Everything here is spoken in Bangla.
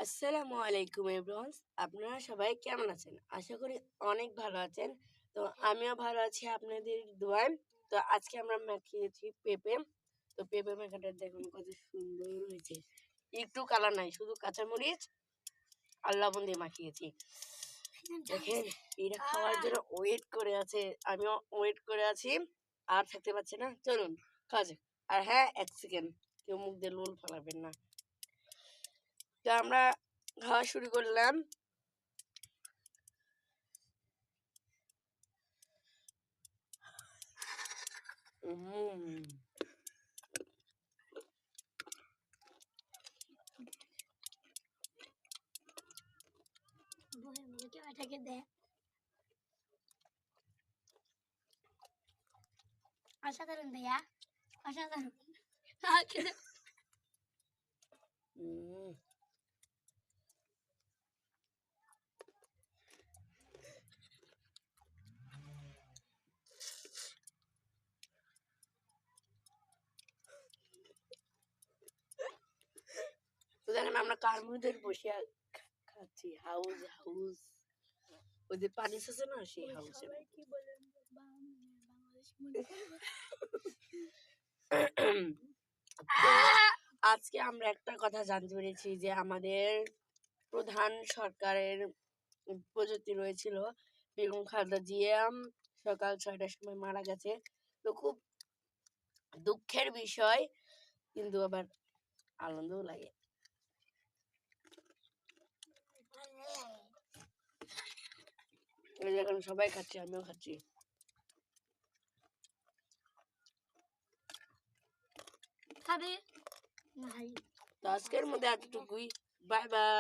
আসসালামু আলাইকুম এভরিওয়ান। আপনারা সবাই কেমন আছেন? আশা করি অনেক ভালো আছেন। তো আমিও ভালো আছি আপনাদের দোয়ায়। তো আজকে আমরা মাখিয়েছি পেঁপে। তো পেঁপে মাখাটা দেখুন কত সুন্দর হয়েছে। একটু কালার নাই, শুধু কাঁচামরিচ আর লবণ দিয়ে মাখিয়েছি। দেখেন এটা খাওয়ার জন্য ওয়েট করে আছে, আমিও ওয়েট করে আছি। আর থাকতে পারছি না, চলুন খাওয়া যাক। আর হ্যাঁ, 1 সেকেন্ড কেউ মুখ দিয়ে লোল ফেলাবেন না। তো আমরা খাওয়া শুরু করলাম। অসাধারণ ভাইয়া, অসাধারণ। তো দেখেন আমরা কার মধ্যে বসে খাচ্ছি, হাউস হাউস, ওই যে পানি আছে না সেই হাউসে। আজকে আমরা একটা কথা জানতে পেরেছি যে আমাদের প্রধান সরকারের প্রযুক্তি রয়েছিল বেগম খালেদা জিয়া সকাল 6টার সময় মারা গেছে। তো খুব দুঃখের বিষয়, কিন্তু আবার আনন্দও লাগে। এখন সবাই খাচ্ছে, আমিও খাচ্ছি। খাবে তো আজকের মধ্যে এতটুকুই। Bye bye.